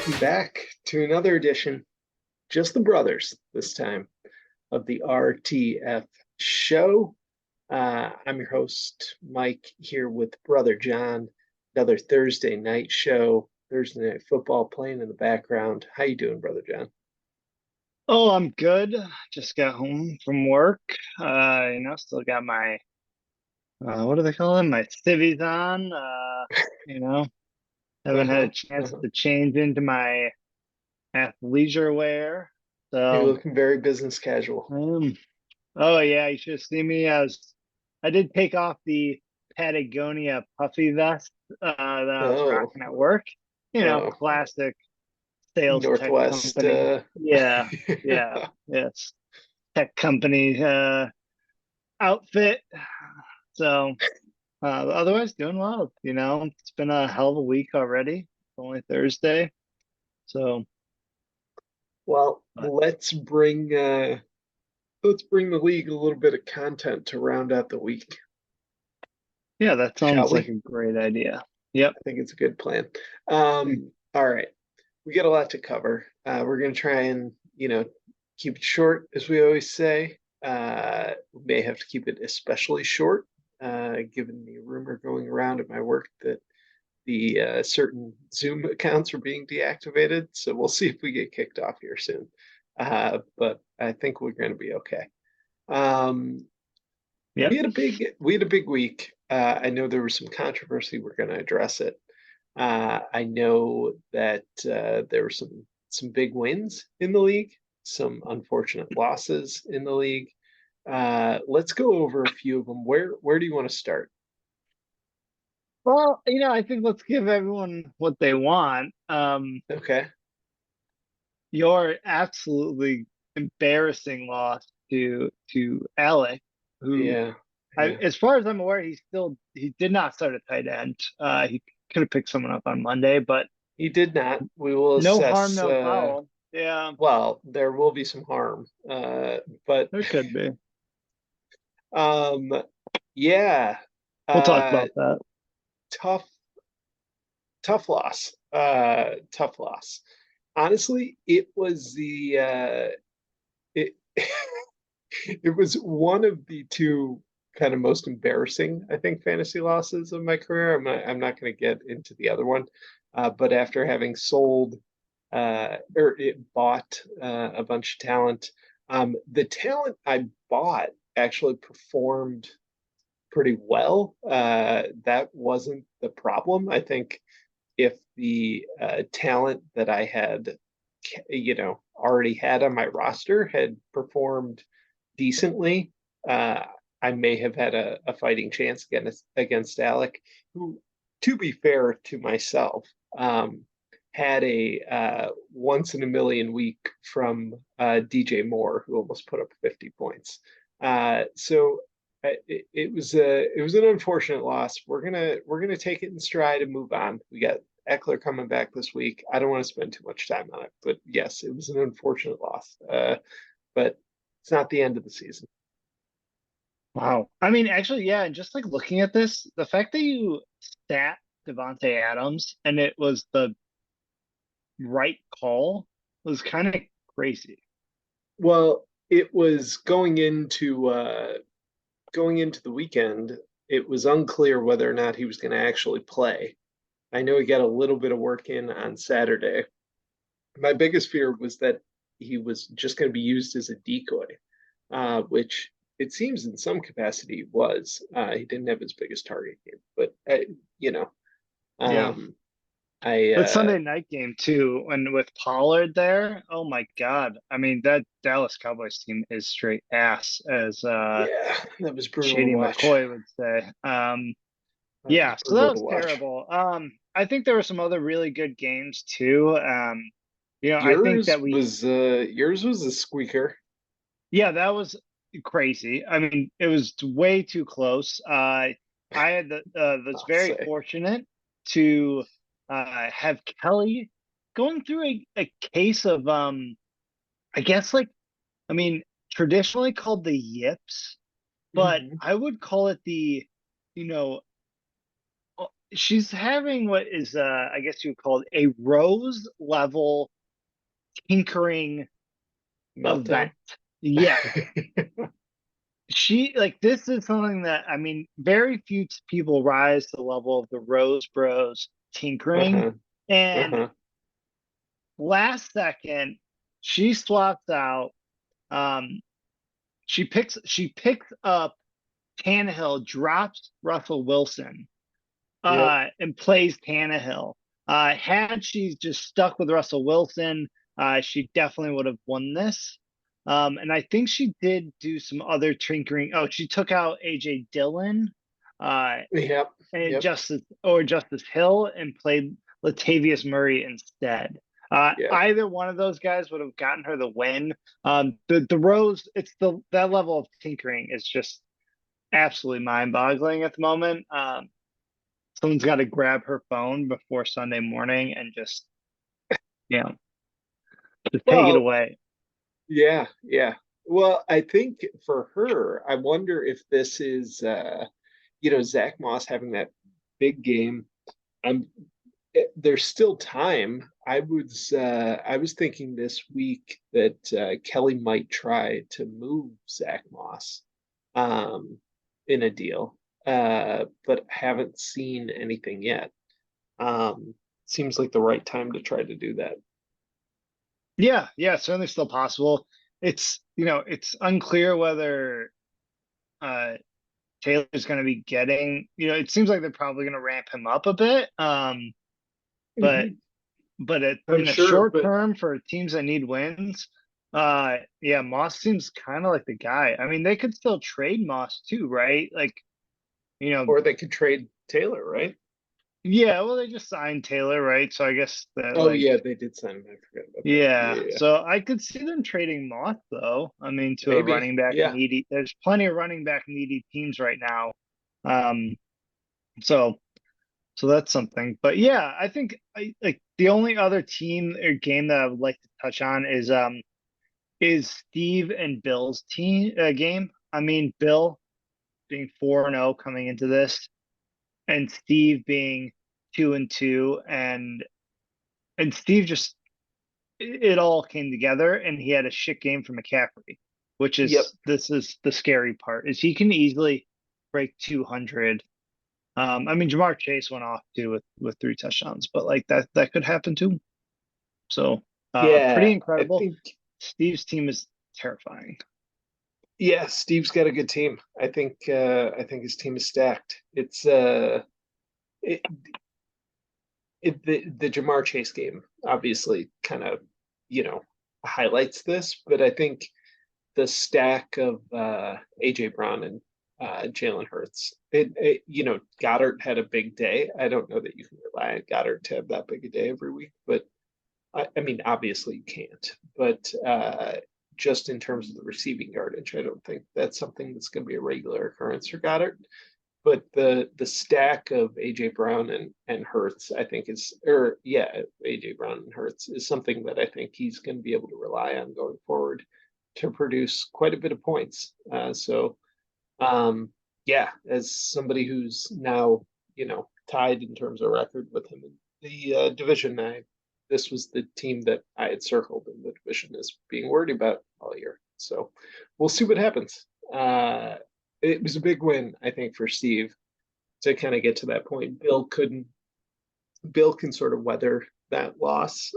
Welcome back to another edition, just the brothers this time, of the RTF Show. I'm your host, Mike, here with brother John. Another Thursday night show, Thursday night football playing in the background. How you doing, brother John? Oh, I'm good. Just got home from work. Still got my what do they call them? My civvies on. You know, haven't had Uh-huh, a chance uh-huh. to change into my athleisure wear. You're So, looking very business casual. um, oh yeah, you should have seen me I did take off the Patagonia puffy vest that I was Oh, rocking at work. oh, Classic sales tech Northwest. company. Yeah, yeah, yes. Tech company outfit. So otherwise doing well. It's been a hell of a week already. It's only Thursday. So Well, but let's bring the league a little bit of content to round out the week, yeah, that shall sounds like we? a great idea. Yep. I think it's a good plan. All right. We got a lot to cover. We're going to try and, keep it short, as we always say. We may have to keep it especially short, given the rumor going around at my work that the certain Zoom accounts are being deactivated. So we'll see if we get kicked off here soon. But I think we're going to be okay. Um, we Yep. had a big week. I know there was some controversy. We're going to address it. I know that there were some big wins in the league, some unfortunate losses in the league. Let's go over a few of them. Where do you want to start? Well, I think let's give everyone what they want. Okay. Your absolutely embarrassing loss to Alec, who Yeah. Yeah. as far as I'm aware, he did not start a tight end. He could have picked someone up on Monday, but He did not. We will no harm, assess. no foul. Yeah, Well, there will be some harm, but there could be. um, yeah. We'll talk Uh, about that. tough, tough loss. Tough loss. Honestly, it was it it was one of the two kind of most embarrassing, I think, fantasy losses of my career. I'm not going to get into the other one, but after having sold or it bought a bunch of talent, the talent I bought actually performed pretty well. That wasn't the problem. I think if the talent that I had, already had on my roster had performed decently, uh, I may have had a fighting chance against Alec, who, to be fair to myself, had a once in a million week from DJ Moore, who almost put up 50 points. So it was an unfortunate loss. We're gonna take it in stride and move on. We got Eckler coming back this week. I don't want to spend too much time on it, but yes, it was an unfortunate loss. But it's not the end of the season. Wow. I mean, actually, yeah, and just like looking at this, the fact that you sat Devontae Adams and it was the right call was kind of crazy. Well, it was going into the weekend. It was unclear whether or not he was going to actually play. I know he got a little bit of work in on Saturday. My biggest fear was that he was just going to be used as a decoy, which it seems in some capacity was. He didn't have his biggest target game, but you know, Yeah. um, I That Sunday night game too, and with Pollard there, oh my God. I mean, that Dallas Cowboys team is straight ass, as yeah, that was brutal to Shady watch. McCoy would say. That was Yeah, so that brutal to was watch. terrible. I think there were some other really good games too. I think Yours that was a squeaker. yeah, that was crazy. I mean, it was way too close. I had was I'll very say. fortunate to have Kelly going through a case of I guess like I mean traditionally called the yips, but Hmm. I would call it the you know she's having what is I guess you would call it a rose level tinkering event. Meltdown. Yeah. She like this is something that I mean, very few people rise to the level of the Rose Bros tinkering. Uh-huh. And Uh-huh. last second, she swaps out. Um, she picks up Tannehill, drops Russell Wilson, Yep. and plays Tannehill. Had she just stuck with Russell Wilson, she definitely would have won this. And I think she did do some other tinkering. Oh, she took out AJ Dillon, uh, Yep. and Yep. Justice Hill and played Latavius Murray instead. Yep. Either one of those guys would have gotten her the win. The Rose, it's the that level of tinkering is just absolutely mind-boggling at the moment. Someone's got to grab her phone before Sunday morning and just, you know, just take it Well, away. yeah, yeah. Well, I think for her, I wonder if this is Zach Moss having that big game. I'm There's still time. I was thinking this week that Kelly might try to move Zach Moss um in a deal. But haven't seen anything yet. Um Seems like the right time to try to do that. Yeah, yeah, certainly still possible. It's unclear whether uh Taylor's going to be getting, it seems like they're probably going to ramp him up a bit. But Mhm. I'm in the sure, short but term for teams that need wins, yeah, Moss seems kind of like the guy. I mean, they could still trade Moss too, right? Like, you know, or they could trade Taylor, right? yeah, well, they just signed Taylor, right? So I guess that Oh like, yeah, they did sign him. I forgot about that. yeah. Yeah, yeah. So I could see them trading Moss though. I mean, to a Maybe. running back Yeah. needy. There's plenty of running back needy teams right now. Um, so so that's something. But yeah, I think like the only other team or game that I would like to touch on is Steve and Bill's team game. I mean, Bill being 4-0 coming into this, and Steve being 2-2, and Steve just it all came together, and he had a shit game for McCaffrey, which Yep. is this is the scary part is he can easily break 200. I mean, Jamar Chase went off too with 3 touchdowns, but like that could happen too. So pretty Yeah. I incredible. think Steve's team is terrifying. Yeah, Steve's got a good team. I think his team is stacked. It, the Jamar Chase game obviously kind of, you know, highlights this, but I think the stack of AJ Brown and Jalen Hurts. Goddard had a big day. I don't know that you can rely on Goddard to have that big a day every week, but I mean, obviously you can't. But just in terms of the receiving yardage, I don't think that's something that's going to be a regular occurrence for Goddard. But the stack of AJ Brown and Hurts, I think AJ Brown and Hurts is something that I think he's going to be able to rely on going forward to produce quite a bit of points. So yeah, as somebody who's now tied in terms of record with him in the division, this was the team that I had circled in the division as being worried about all year. So we'll see what happens. It was a big win, I think, for Steve to kind of get to that point. Bill can sort of weather that loss,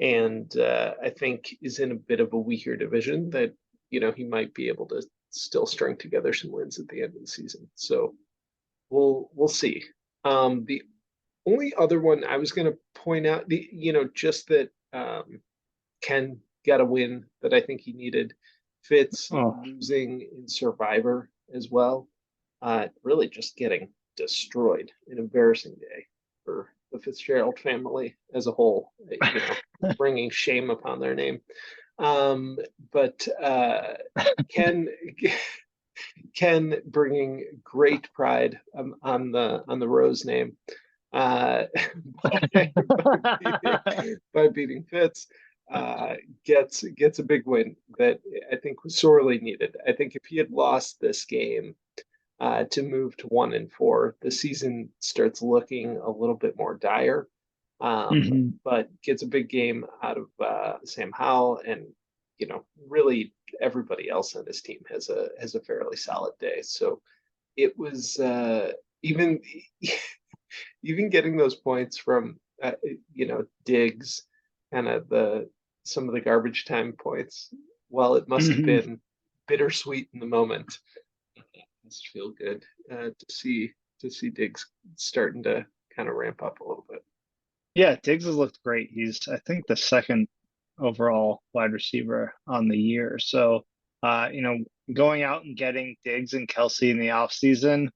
and I think is in a bit of a weaker division that he might be able to still string together some wins at the end of the season. So we'll see. The only other one I was going to point out, just that Ken got a win that I think he needed. Fitz Oh, losing in Survivor as well. Really just getting destroyed. An embarrassing day for the Fitzgerald family as a whole, bringing shame upon their name. But Ken Ken bringing great pride on the Rose name by, by beating Fitz. Gets a big win that I think was sorely needed. I think if he had lost this game, to move to 1-4. The season starts looking a little bit more dire, but gets a big game out of Sam Howell, and really everybody else on this team has a fairly solid day. So it was even even getting those points from Diggs, kind of some of the garbage time points. While it must have been bittersweet in the moment, it must feel good to see Diggs starting to kind of ramp up a little bit. Yeah, Diggs has looked great. He's, I think, the second overall wide receiver on the year. So, going out and getting Diggs and Kelsey in the offseason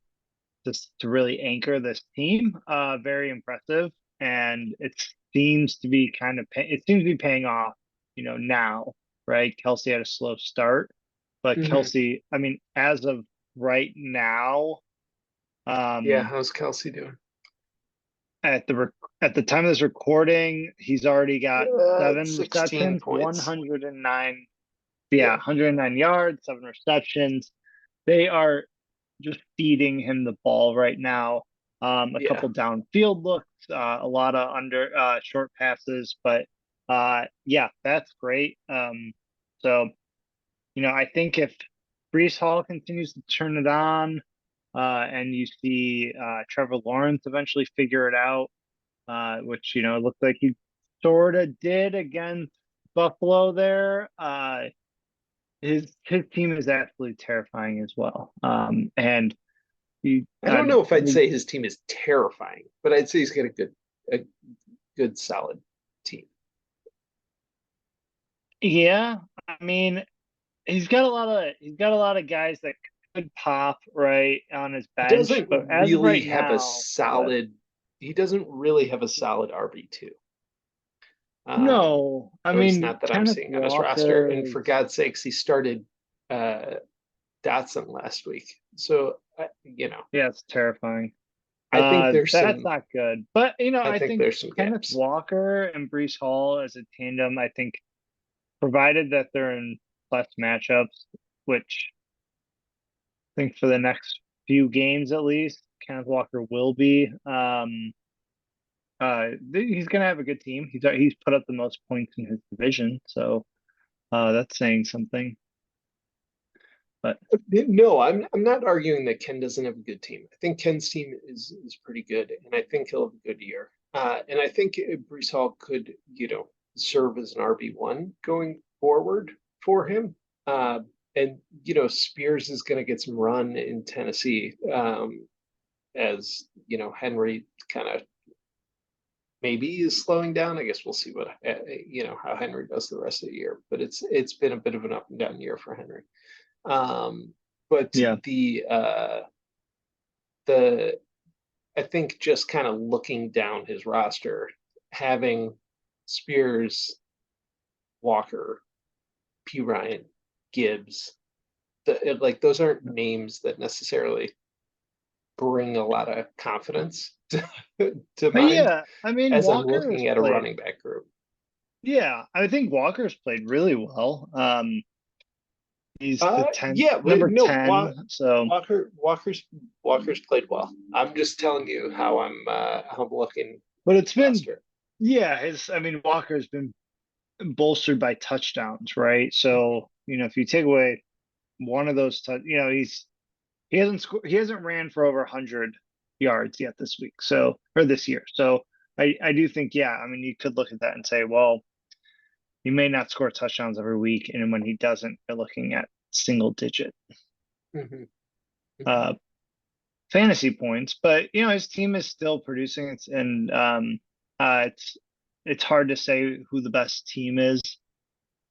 just to really anchor this team, very impressive. And it seems to be paying off, now, right? Kelsey had a slow start, but Kelsey, I mean, as of right now, yeah, how's Kelsey doing? At the time of this recording, he's already got 7 receptions, points. 109. Yeah, 109 yards, 7 receptions. They are just feeding him the ball right now. A couple downfield looks, a lot of short passes, but yeah, that's great. So I think if Breece Hall continues to turn it on, and you see Trevor Lawrence eventually figure it out, which it looked like he sort of did against Buffalo there. His team is absolutely terrifying as well. And I don't know if I'd say his team is terrifying, but I'd say he's got a good solid team. Yeah, I mean, he's got a lot of guys that could pop right on his bench. He doesn't but really as of right have now, a solid. He doesn't really have a solod RB2. No, I mean, not that I'm Kenneth seeing on his roster. Walker And for God's sakes, he started Dotson last week. So yeah, it's terrifying. I think that's not good. But I think there's some Kenneth gaps. Walker and Breece Hall as a tandem, I think, provided that they're in plus matchups, which I think for the next few games at least, Kenneth Walker will be. He's gonna have a good team. He's put up the most points in his division, so that's saying something. But no, I'm not arguing that Ken doesn't have a good team. I think Ken's team is pretty good, and I think he'll have a good year. And I think Breece Hall could, serve as an RB1 going forward for him. And Spears is going to get some run in Tennessee, as Henry kind of maybe is slowing down. I guess we'll see what how Henry does the rest of the year. But it's been a bit of an up and down year for Henry. But yeah, I think just kind of looking down his roster, having Spears, Walker, P. Ryan, Gibbs, those aren't names that necessarily bring a lot of confidence to mind. Yeah, I mean, as Walker I'm looking at a running back group. Yeah, I think Walker's played really well. He's the 10th, number 10. So Walker's played well. I'm just telling you how I'm looking. But it's been, yeah, Walker's been bolstered by touchdowns, right? So if you take away one of those, he hasn't ran for over 100 yards yet this week, or this year. So I do think, yeah, you could look at that and say, well, he may not score touchdowns every week, and when he doesn't, you're looking at single digit fantasy points. But his team is still producing, and it's hard to say who the best team is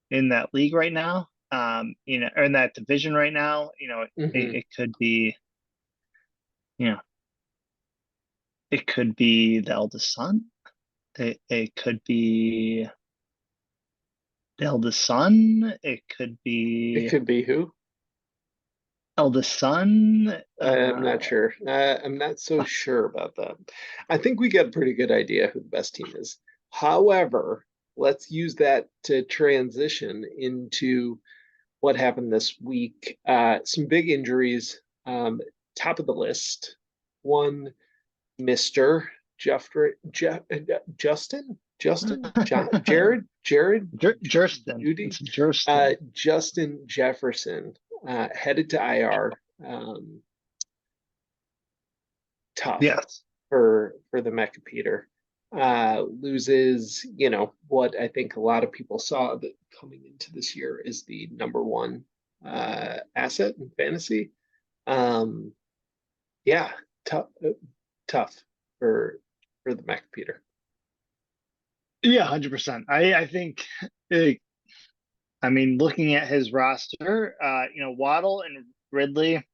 in that league right now. Or in that division right now. It could be, it could be the eldest son. It could be the eldest son. It could be who? Eldest son. I'm not sure. I'm not so sure about that. I think we got a pretty good idea who the best team is. However, let's use that to transition into what happened this week. Some big injuries. top of the list, one Mr. Jared, Jurston. Judy, It's Jurston. Justin Jefferson, headed to IR. Tough Yes. for the Mecha Peter. Loses, what I think a lot of people saw that coming into this year is the number one asset in fantasy. Yeah, tough for the Mac Peter. Yeah, 100%. I think, I mean, looking at his roster, Waddle and Ridley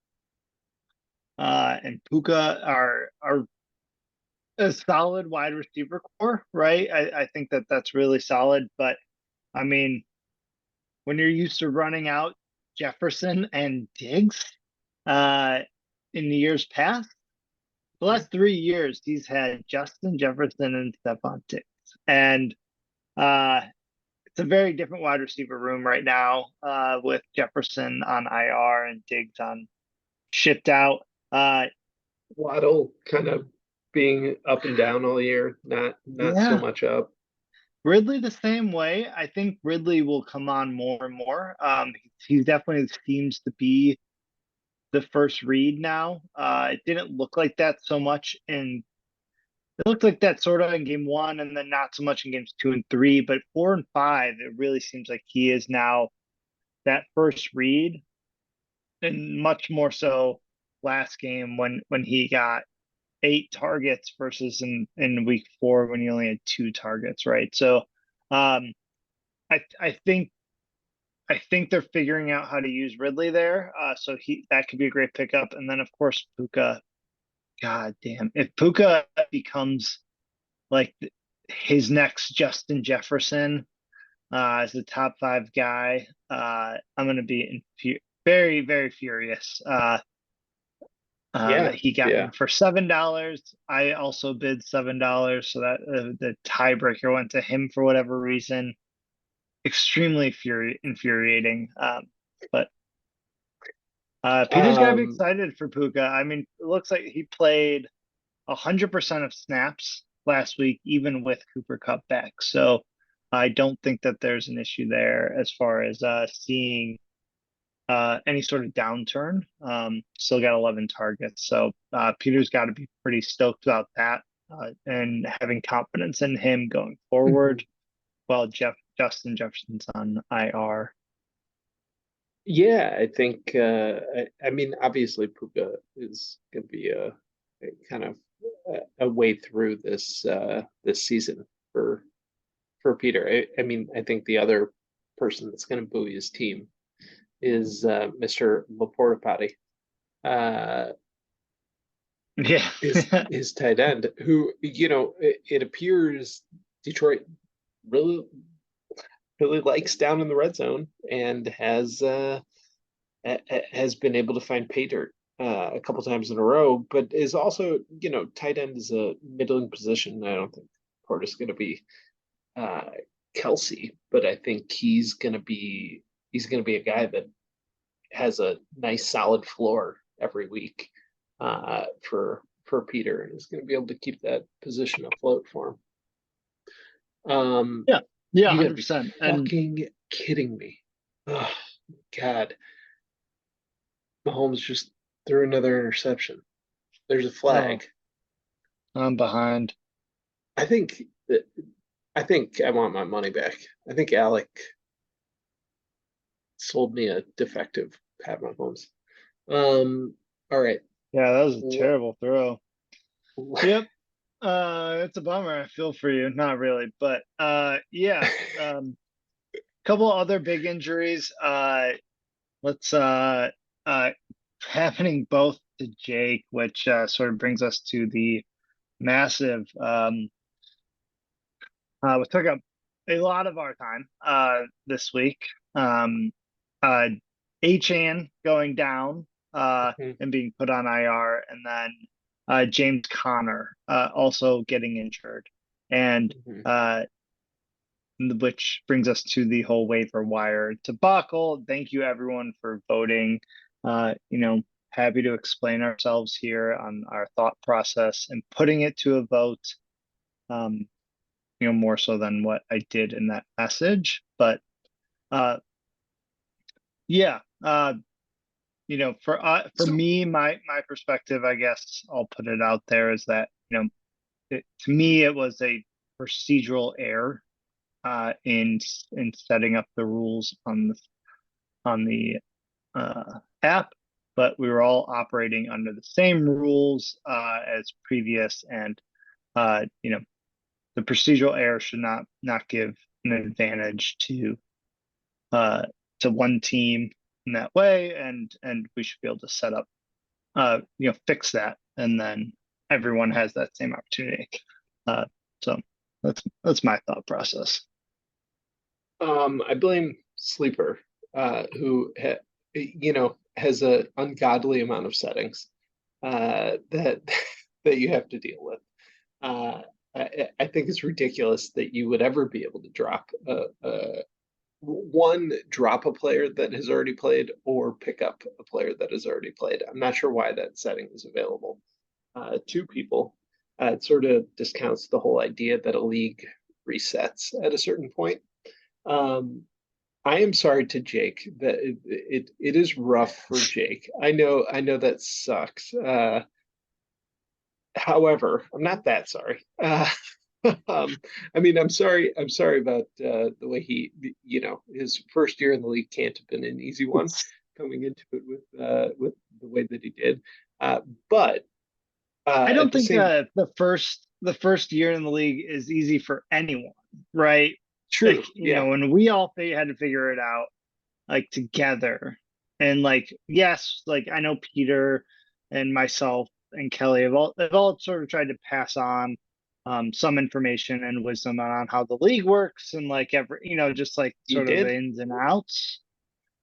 and Puka are a solid wide receiver core, right? I think that's really solid. But I mean, when you're used to running out Jefferson and Diggs in the years past, the last 3 years he's had Justin Jefferson and Stephon Diggs, and it's a very different wide receiver room right now with Jefferson on IR and Diggs on shipped out. Waddle kind of being up and down all year, not so Yeah, much up. Ridley the same way. I think Ridley will come on more and more. He definitely seems to be the first read now. It didn't look like that so much it looked like that sort of in game 1 and then not so much in games 2 and 3, but 4 and 5, it really seems like he is now that first read, and much more so last game when he got 8 targets versus in week 4 when he only had 2 targets, right? So um I think they're figuring out how to use Ridley there. So that could be a great pickup. And then of course Puka. God damn. If Puka becomes like his next Justin Jefferson as the top 5 guy, I'm gonna be very, very furious. Yeah, That he got yeah. him for $7. I also bid $7, so that the tiebreaker went to him for whatever reason. Extremely infuriating. But Peter's got to be Um, excited for Puka. I mean, it looks like he played 100% of snaps last week, even with Cooper Kupp back. So I don't think that there's an issue there as far as seeing any sort of downturn. Still got 11 targets. So Peter's got to be pretty stoked about that and having confidence in him going forward while Justin Jefferson's on IR. yeah, I think I mean obviously Puka is gonna be a kind of a way through this season for Peter. I mean, I think the other person that's gonna buoy his team is Mr. Laporta Potty. Yeah. His tight end, who it appears Detroit really likes down in the red zone and has been able to find pay dirt a couple times in a row, but is also tight end is a middling position. I don't think Porter's going to be uh, Kelsey, but I think he's going to be a guy that has a nice solid floor every week for Peter, and is going to be able to keep that position afloat for him. Yeah. Yeah, You got to be 100%. And fucking kidding me! Oh God, Mahomes just threw another interception. There's a oh, flag. I'm behind. I think that I think I want my money back. I think Alec sold me a defective Pat Mahomes. All right. Yeah, that was a terrible throw. Yep. It's a bummer. I feel for you. Not really, but yeah. Couple other big injuries. Let's happening both to Jake, which sort of brings us to the massive what took up a lot of our time this week. Um Achan going down and being put on IR, and then James Conner also getting injured. And which brings us to the whole waiver wire debacle. Thank you everyone for voting. happy to explain ourselves here on our thought process and putting it to a vote. More so than what I did in that message. But yeah, for me, my perspective, I guess I'll put it out there, is that to me it was a procedural error in setting up the rules on the app, but we were all operating under the same rules as previous, and the procedural error should not give an advantage to one team in that way, and we should be able to set up fix that, and then everyone has that same opportunity. So that's my thought process. I blame Sleeper, who has an ungodly amount of settings that that you have to deal with. I think it's ridiculous that you would ever be able to drop drop a player that has already played, or pick up a player that has already played. I'm not sure why that setting is available to people. It sort of discounts the whole idea that a league resets at a certain point. I am sorry to Jake that it is rough for Jake. I know that sucks. However, I'm not that sorry. I mean, I'm sorry about the way he, his first year in the league can't have been an easy one, coming into it with the way that he did. But I don't think the first year in the league is easy for anyone, right? True. Like, when we all had to figure it out, like, together, and like, yes, like, I know Peter and myself and Kelly have all sort of tried to pass on some information and wisdom on how the league works, and like just like sort of the ins and outs.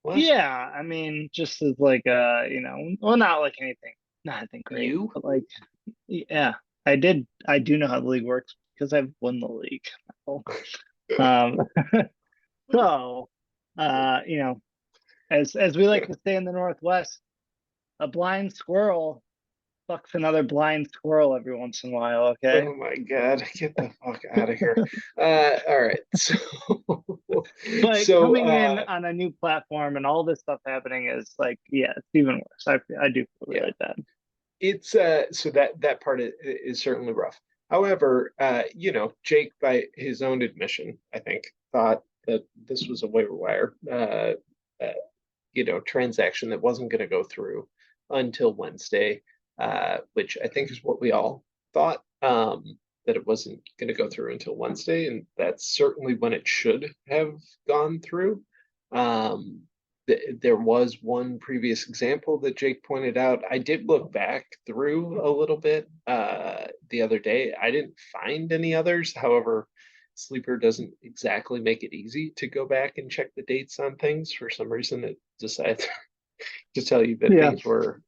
What? Yeah, I mean, just as like well, not like anything great, but like, yeah, I do know how the league works because I've won the league. So as we like to say in the Northwest, a blind squirrel fucks another blind squirrel every once in a while. Okay. Oh my God, get the fuck out of here. All right. But coming in on a new platform and all this stuff happening is like, yeah, it's even worse. I do feel really bad. It's so that part is certainly rough. However, Jake, by his own admission, I think, thought that this was a waiver wire transaction that wasn't going to go through until Wednesday, which I think is what we all thought, that it wasn't going to go through until Wednesday, and that's certainly when it should have gone through. There was one previous example that Jake pointed out. I did look back through a little bit the other day. I didn't find any others. However, Sleeper doesn't exactly make it easy to go back and check the dates on things. For some reason, it decides to tell you that things were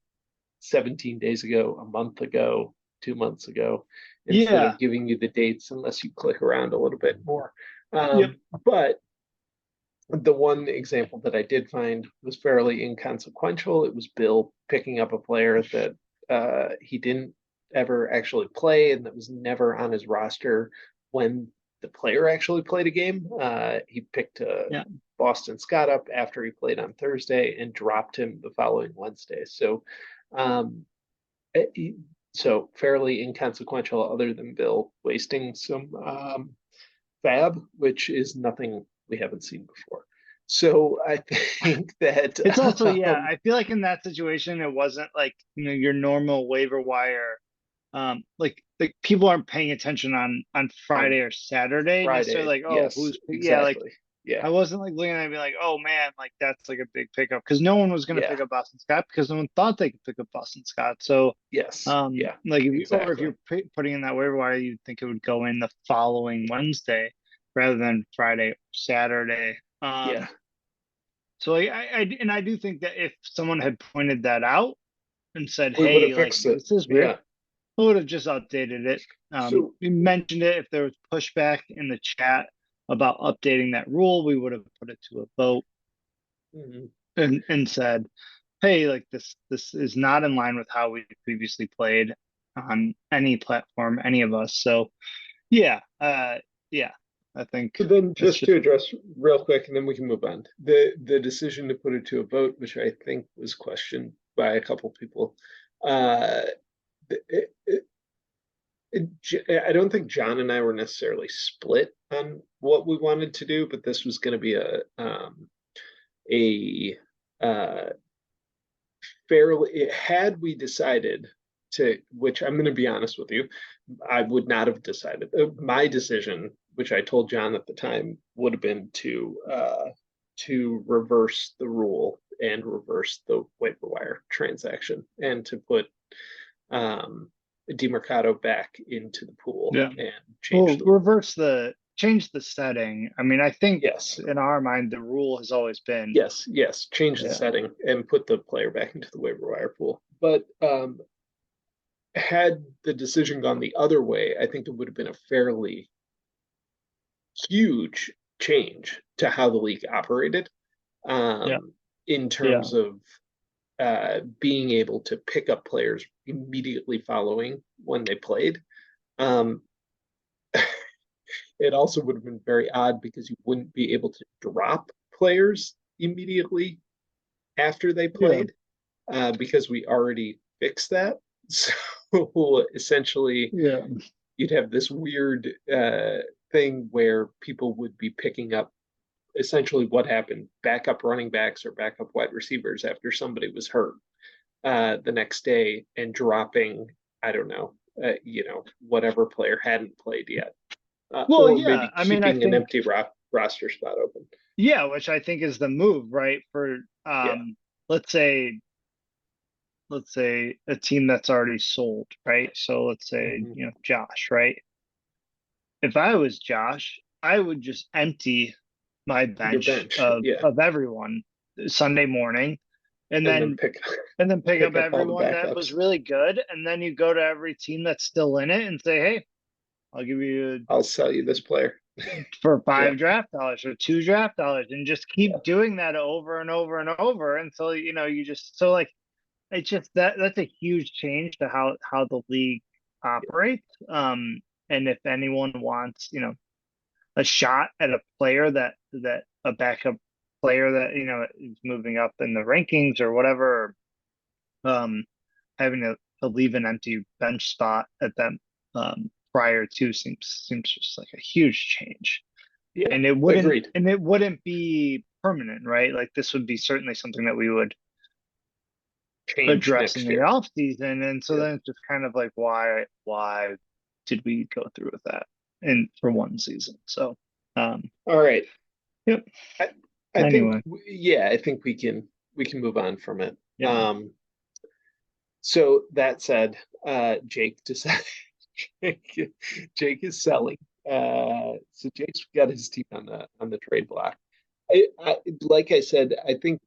17 days ago, a month ago, 2 months ago, instead of giving you the dates unless you click around a little bit more. But the one example that I did find was fairly inconsequential. It was Bill picking up a player that he didn't ever actually play, and that was never on his roster when the player actually played a game. He picked Boston Scott up after he played on Thursday and dropped him the following Wednesday. So fairly inconsequential, other than Bill wasting some fab, which is nothing we haven't seen before. So I think that it's also I feel like in that situation it wasn't like your normal waiver wire, like people aren't paying attention on Friday or Saturday necessarily, like who's exactly. I wasn't like looking at it and be like, oh man, like that's like a big pickup, because no one was going to pick up Boston Scott because no one thought they could pick up Boston Scott. So like if you're putting in that waiver wire, you'd think it would go in the following Wednesday rather than Friday or Saturday. So I do think that if someone had pointed that out and said, hey, like, this is weird, we would have just updated it. We mentioned it. If there was pushback in the chat about updating that rule, we would have put it to a vote and said, hey, like this is not in line with how we previously played on any platform, any of us. So yeah, yeah, I think So then it's just just to address real quick, and then we can move on. The decision to put it to a vote, which I think was questioned by a couple people, uh, it, it, I don't think John and I were necessarily split on what we wanted to do, but this was going to be a uh, fairly, had we decided to, which I'm going to be honest with you, I would not have decided. My decision, which I told John at the time, would have been to reverse the rule and reverse the waiver wire transaction and to put um, Demercado back into the pool yeah. and change Well, the rule. change the setting. I mean, I think Yes, in our mind the rule has always been yes, change the yeah, setting and put the player back into the waiver wire pool. But had the decision gone the other way, I think it would have been a fairly huge change to how the league operated yeah, in yeah, terms of being able to pick up players immediately following when they played. Um, it also would have been very odd because you wouldn't be able to drop players immediately after they yeah, played because we already fixed that. So essentially, yeah, you'd have this weird thing where people would be picking up essentially what happened backup running backs or backup wide receivers after somebody was hurt the next day and dropping, I don't know, whatever player hadn't played yet, well, or yeah. maybe I mean, I keeping an think empty roster spot open. yeah, which I think is the move, right? For Yeah. let's say a team that's already sold, right? So let's say, Mm-hmm. Josh, right? If I was Josh, I would just empty my Your bench bench. Yeah. of everyone Sunday morning and And then then pick pick pick up up all the everyone that was backups. really good, and then you go to every team that's still in it and say, "Hey, I'll give you I'll sell you this player. for Yeah. $5 draft or $2 draft, and just Yeah. keep doing that over and over and over until you just so like it's just that's a huge change to how the league operates. And if anyone wants, a shot at a player that a backup player that is moving up in the rankings or whatever, um, having to leave an empty bench spot at that prior to seems just like a huge change. Yeah. And Agreed. it wouldn't be permanent, right? Like this would be certainly something that we would Change address in next the year. off season. And so Yeah. then it's just kind of like why did we go through with that in for one season? So All right. yep. I, I think Anyway, yeah, I think we can move on from it. yeah. So that said, Jake decided Jake is selling. So Jake's got his team on the trade block. Like I said, I think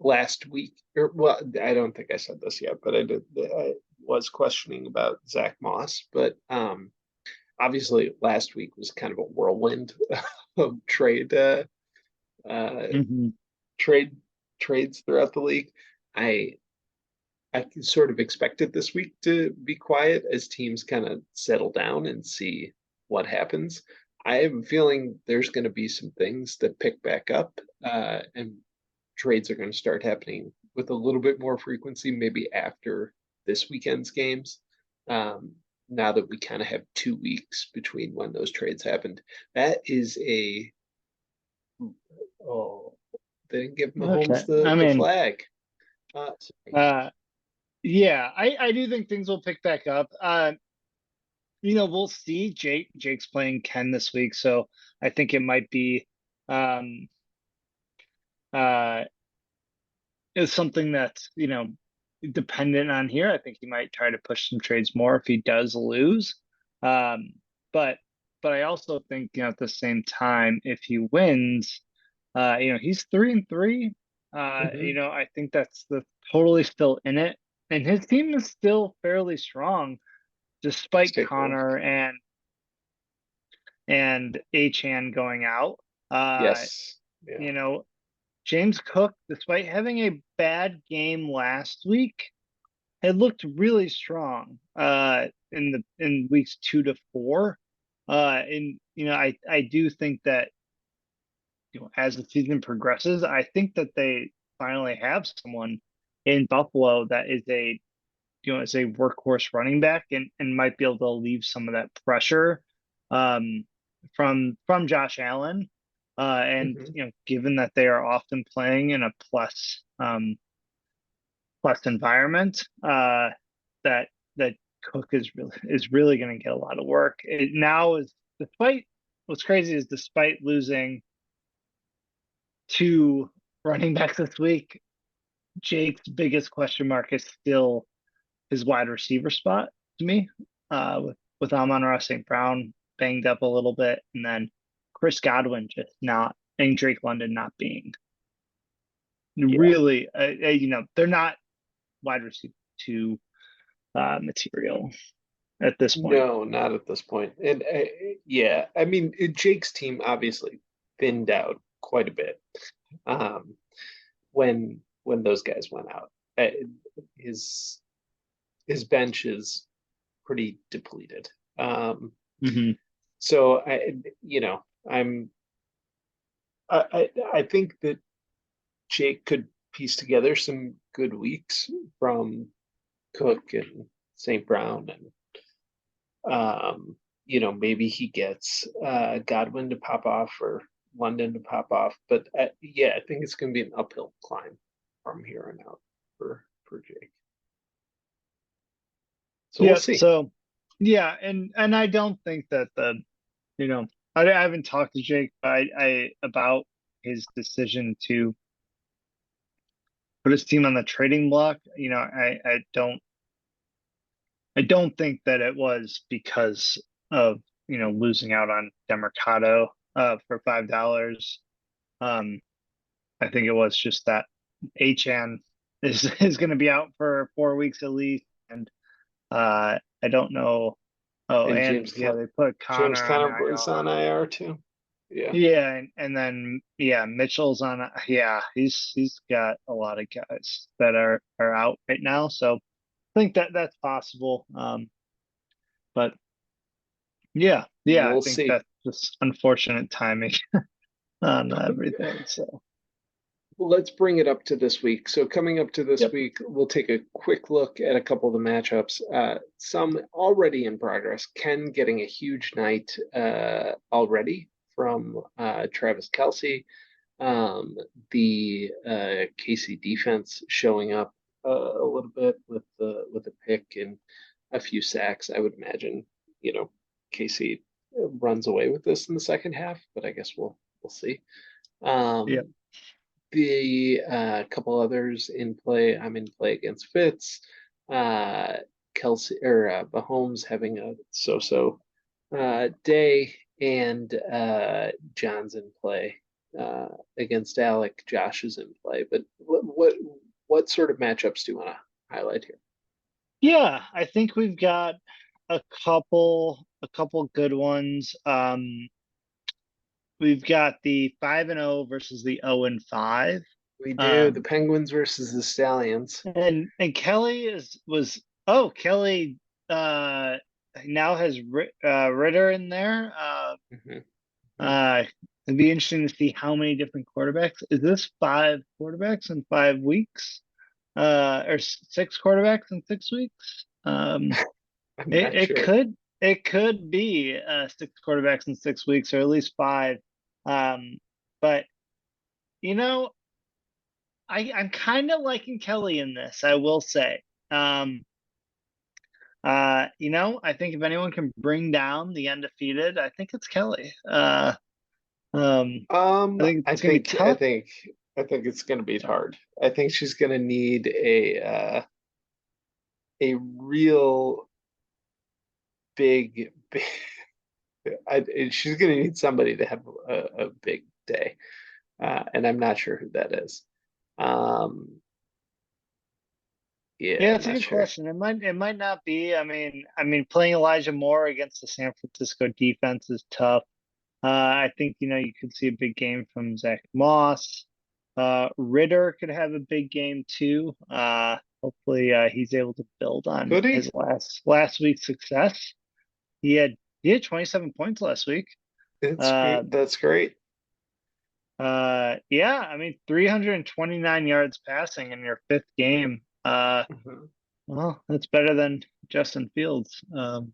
last week, or well, I don't think I said this yet, but I was questioning about Zach Moss, but obviously last week was kind of a whirlwind of uh, Hmm. trade trades throughout the league. I I sort of expected this week to be quiet as teams kind of settle down and see what happens. I have a feeling there's going to be some things that pick back up, and trades are going to start happening with a little bit more frequency, maybe after this weekend's games. Um, now that we kind of have 2 weeks between when those trades happened, that is a oh, they didn't give Okay. Mahomes I the mean, flag. Sorry. uh, yeah, I do think things will pick back up. We'll see. Jake's playing Ken this week, so I think it might be um uh is something that's dependent on here. I think he might try to push some trades more if he does lose. Um, but I also think at the same time, if he wins, he's 3-3. Mhm. I think that's the totally still in it, and his team is still fairly strong Let's despite take a look. Connor and Achan going out. Uh, Yes. Yeah. you know, James Cook, despite having a bad game last week, had looked really strong in weeks 2 to 4. And I do think that as the season progresses, I think that they finally have someone in Buffalo that is a workhorse running back and might be able to leave some of that pressure um, from Josh Allen. And Mhm. given that they are often playing in a plus environment, that that Cook is really going to get a lot of work. It now is despite what's crazy is despite losing two running backs this week, Jake's biggest question mark is still his wide receiver spot to me. With Amon-Ra St. Brown banged up a little bit, and then Chris Godwin just not, and Drake London not being Yeah. really, they're not wide receiver two material at this point. No, not at this point. And yeah, I mean, Jake's team obviously thinned out quite a bit um, when those guys went out. Uh, his his bench is pretty depleted. Um, Hmm. so I'm I think that Jake could piece together some good weeks from Cook and St. Brown and maybe he gets Godwin to pop off or London to pop off. But yeah, I think it's going to be an uphill climb from here on out for Jake. So we'll Yep. see. So yeah, and I don't think that you know I haven't talked to Jake, but I about his decision to put his team on the trading block. I don't think that it was because of losing out on Demercado for $5. Um, I think it was just that Achan is going to be out for 4 weeks at least, and I don't know. Oh, And and yeah, they put James Connor on Conner was IR. on IR too. Yeah. Yeah, and then yeah, Mitchell's on. Yeah, he's got a lot of guys that are out right now, so I think that that's possible. But yeah, I We'll think see. that's just unfortunate timing on everything. So Let's bring it up to this week. So coming up to this yep, week, we'll take a quick look at a couple of the matchups. Some already in progress. Ken getting a huge night already from Travis Kelce. The KC defense showing up a little bit with a pick and a few sacks. I would imagine, KC runs away with this in the second half, but I guess we'll see. yep, Um, the couple others in play. I'm in play against Fitz. Uh, Kelsey or Mahomes having a so-so day, and John's in play against Alec. Josh is in play. But what sort of matchups do you want to highlight here? yeah. I think we've got a couple good ones. We've got the 5-0 versus the 0-5. We do the Um, Penguins versus the Stallions. and Kelly Kelly uh now has Ritter in there. Mhm. Uh, it'd be interesting to see how many different quarterbacks. Is this 5 quarterbacks in 5 weeks? Or 6 quarterbacks in 6 weeks? I'm It, not it sure. could be 6 quarterbacks in 6 weeks, or at least five. But you know, I'm kind of liking Kelly in this, I will say. I think if anyone can bring down the undefeated, I think it's Kelly. I think I it's gonna be think I tough. think I think it's going to be hard. I think she's going to need a real big. She's going to need somebody to have a big day, and I'm not sure who that is. Um, yeah, Yeah, I'm it's a not good sure. question. It might not be. I mean, playing Elijah Moore against the San Francisco defense is tough. I think you could see a big game from Zach Moss. Ritter could have a big game too. Hopefully he's able to build on Could he? his last week's success. He had he had 27 points last week. It's Uh, great. That's great. yeah, I mean 329 yards passing in your fifth game. Mhm. Well, that's better than Justin Fields. So,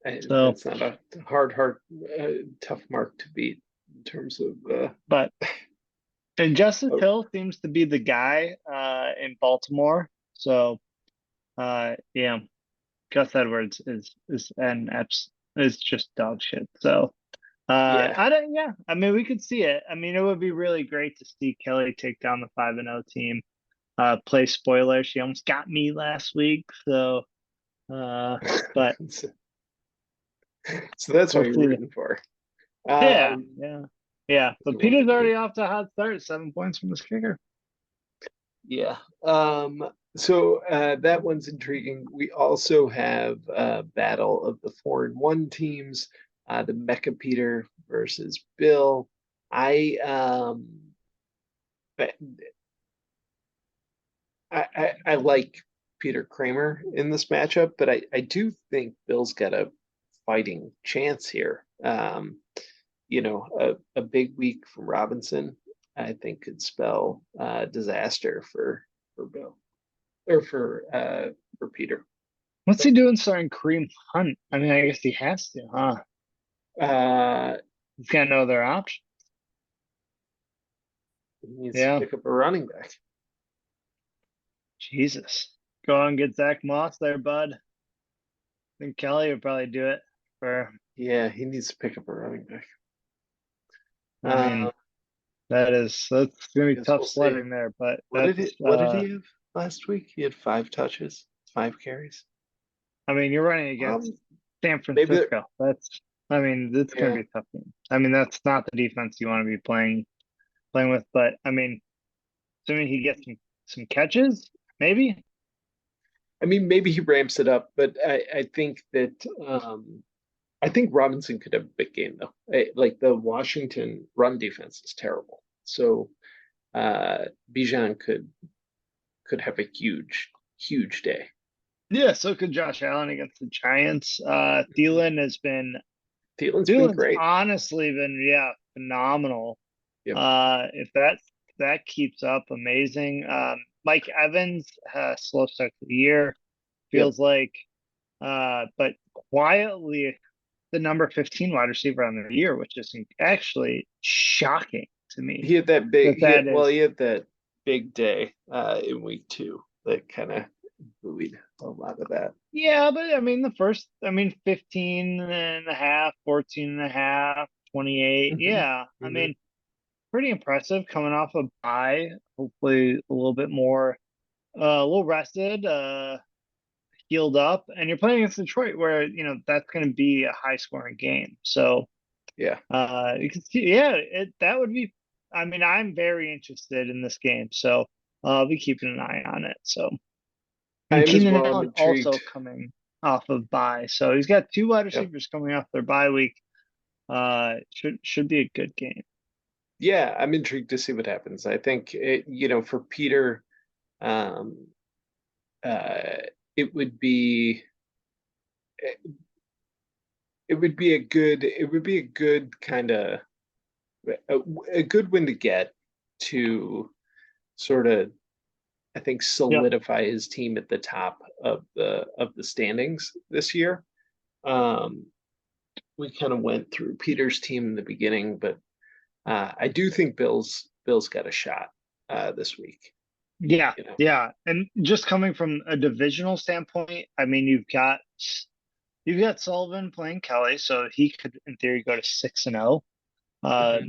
That's not a tough mark to beat in terms of. but and Justice Oh, Hill seems to be the guy in Baltimore. So, yeah, Gus Edwards is just dog shit. So, yeah. I don't. Yeah, I mean, we could see it. I mean, it would be really great to see Kelly take down the 5-0 team. Play spoiler. She almost got me last week. So, but So, so that's what we'll you're see. rooting for. Yeah, Um, yeah, yeah. But well, Peter's already off to a hot start. 7 points from this kicker. yeah. So that one's intriguing. We also have Battle of the 4-1 teams, the Mecha Peter versus Bill. I but I like Peter Kramer in this matchup, but I do think Bill's got a fighting chance here. A big week from Robinson, I think could spell disaster for Bill or for Peter. What's he doing starting Kareem Hunt? I mean, I guess he has to, huh? Uh, He's got no other option. he needs to Yeah, pick up a running back. Jesus. Go on and get Zach Moss there, bud. I think Kelly would probably do it for, Yeah, he needs to pick up a running back. I mean, Uh, that's gonna be guess tough we'll see. sledding there, but What did he have last week? He had 5 touches, 5 carries. I mean, you're running against Um, San maybe that, Francisco. I mean, it's gonna yeah. be a tough game. I mean, that's not the defense you want to be playing with, but I mean, assuming he gets some catches, maybe. I mean, maybe he ramps it up, but I think that I think Robinson could have a big game though. Like the Washington run defense is terrible, so Bijan could have a huge day. Yeah, so could Josh Allen against the Giants. Thielen's been Thielen's great. honestly been, yeah, phenomenal. Yep. If that keeps up, amazing. Mike Evans has slow start to the year, Yep. feels like, but quietly the number 15 wide receiver on the year, which is actually shocking to me He had that big. that that He is. had that big day in week 2 that kind of buoyed a lot of that. Yeah, but I mean, 15 and a half, 14 and a half, 28. Hmm. Yeah, I Hmm. mean, pretty impressive coming off a bye. Hopefully, a little bit more, a little rested, healed up, and you're playing against Detroit, where that's going to be a high scoring game. So, Yeah, you can see, yeah, that would be. I mean, I'm very interested in this game, so I'll be keeping an eye on it. So, I and am as Keenan well. I'm Allen intrigued. also coming off of bye, so he's got two wide Yep. receivers coming off their bye week. Should be a good game. Yeah, I'm intrigued to see what happens. I think for Peter, um, uh, it would be it would be a good kind of a, a good win to get to sort of I think Yep. solidify his team at the top of the standings this year. Um, we kind of went through Peter's team in the beginning, but I do think Bill's got a shot this week. Yeah, You know, yeah, and just coming from a divisional standpoint, I mean, you've got Sullivan playing Kelly, so he could, in theory, go to 6-0. Uh, hmm.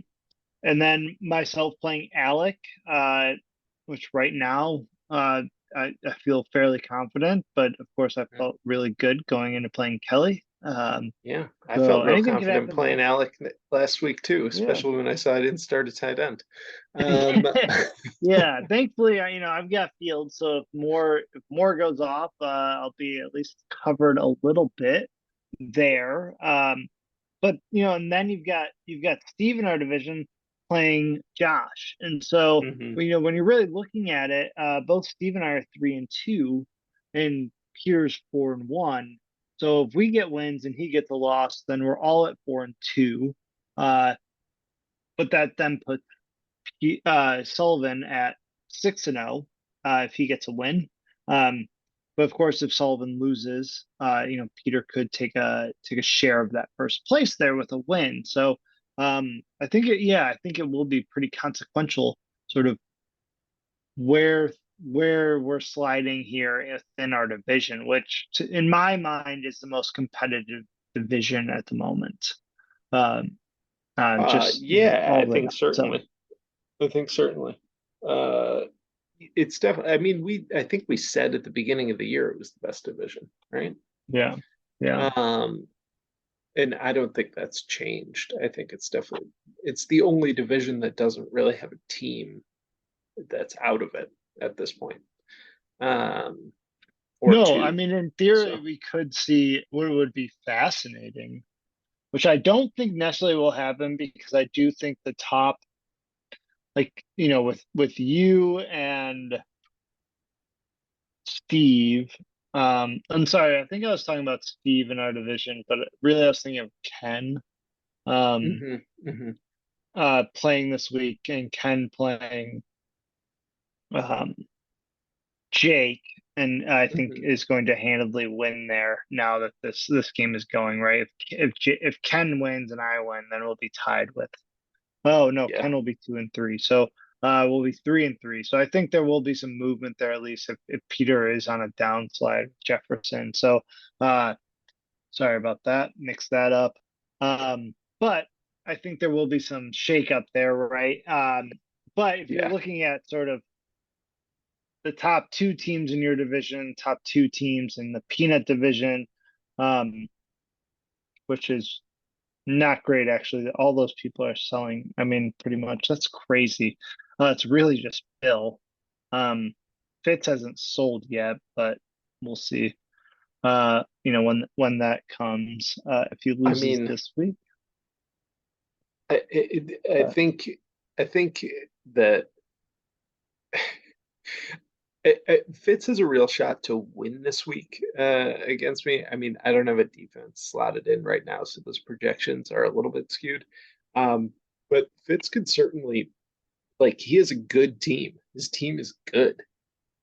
and then myself playing Alec, which right now I feel fairly confident, but of course I felt really good going into playing Kelly. Yeah, I So felt real anything could confident happen playing there. Alec last week too, Yeah. especially when I saw I didn't start a tight end. Um, Yeah, thankfully, I've got Fields, so if more goes off, I'll be at least covered a little bit there. But and then you've got Steve in our division playing Josh. And so, Hmm. when you're really looking at it, both Steve and I are 3-2, and Peter's 4-1. So if we get wins and he gets a loss, then we're all at 4-2. But that then puts Sullivan at 6-0 if he gets a win. Um, but of course, if Sullivan loses, Peter could take a share of that first place there with a win. So I think it will be pretty consequential, sort of where we're sliding here in our division, which in my mind is the most competitive division at the moment. Um, just Yeah, all I the way think up. So certainly. I think certainly. Uh, it's definitely. I mean, I think we said at the beginning of the year it was the best division, right? yeah, yeah. Um, and I don't think that's changed. I think it's the only division that doesn't really have a team that's out of it at this point. Um, or No, I two. mean, in theory, So we could see what would be fascinating, which I don't think necessarily will happen because I do think the top, like, with you and Steve, I'm sorry, I think I was talking about Steve in our division, but really I was thinking of Ken, um, hmm. Hmm. playing this week and Ken playing, um, Jake, and I think Hmm. is going to handily win there now that this game is going right. If Ken wins and I win, then we'll be tied with. Oh no, Yeah. Ken will be 2-3, so we'll be 3-3. So I think there will be some movement there at least if Peter is on a downslide with Jefferson. So uh, sorry about that, mix that up. But I think there will be some shakeup there, right? But if you're Yeah. looking at sort of the top two teams in your division, top two teams in the peanut division, um, which is not great actually. All those people are selling. I mean, pretty much that's crazy. It's really just Bill. Fitz hasn't sold yet, but we'll see. When that comes, if he I loses mean, this week. I But think that Fitz has a real shot to win this week against me. I mean, I don't have a defense slotted in right now, so those projections are a little bit skewed. Um, but Fitz could certainly, like, he has a good team. His team is good.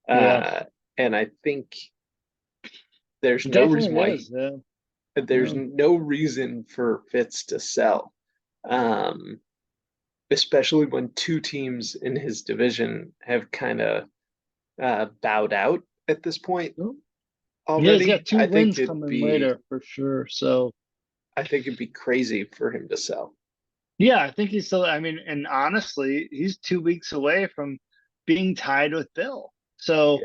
yeah, Uh, and I think there's it no reason definitely why is. Yeah, there's yeah. no reason for Fitz to sell. Um, Especially when two teams in his division have kind of bowed out at this point Yeah, he's already. got two wins coming later for sure. So I think it'd be crazy for him to sell. yeah, I think he's still. I mean, and honestly, he's 2 weeks away from being tied with Bill. So,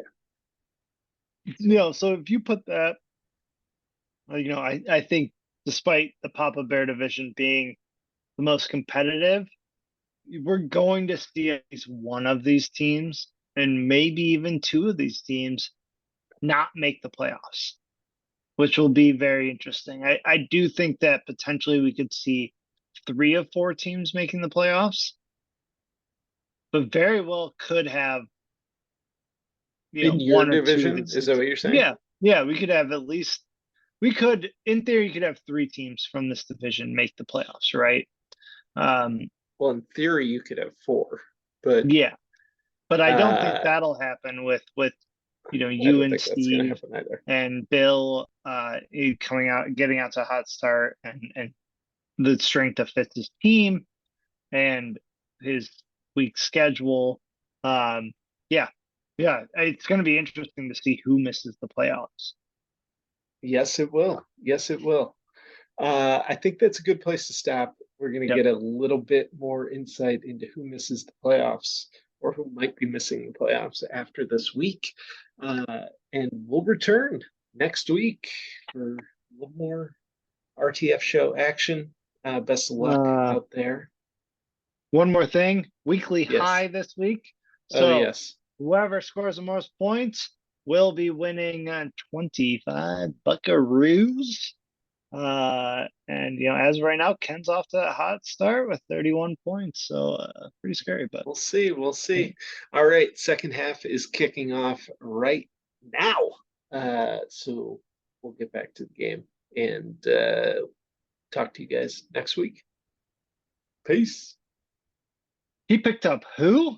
Yeah. so if you put that, I think despite the Papa Bear division being the most competitive, we're going to see at least one of these teams, and maybe even two of these teams, not make the playoffs, which will be very interesting. I do think that potentially we could see 3 of 4 teams making the playoffs, but very well could have In your one or two of division, these is that teams. what you're saying? Yeah, we could have at least in theory you could have 3 teams from this division make the playoffs, right? Um, Well, in theory, you could have four, but yeah, but I don't think uh, that'll happen with I you don't and think that's going to Steve happen either. and Bill getting out to a hot start and the strength of Fitz's team and his weak schedule. Um, yeah, yeah, it's going to be interesting to see who misses the playoffs. Yes, it will. Yes, it will. I think that's a good place to stop. We're going to Yep. get a little bit more insight into who misses the playoffs or who might be missing the playoffs after this week. And we'll return next week for a little more RTF show action. Best of luck Uh, out there. One more thing, weekly Yes. high this week. Oh, So yes. whoever scores the most points will be winning 25 buckaroos. And as of right now, Ken's off to a hot start with 31 points. So pretty scary, but We'll see. We'll yeah. see. All right, second half is kicking off right now. So we'll get back to the game and talk to you guys next week. Peace. He picked up who?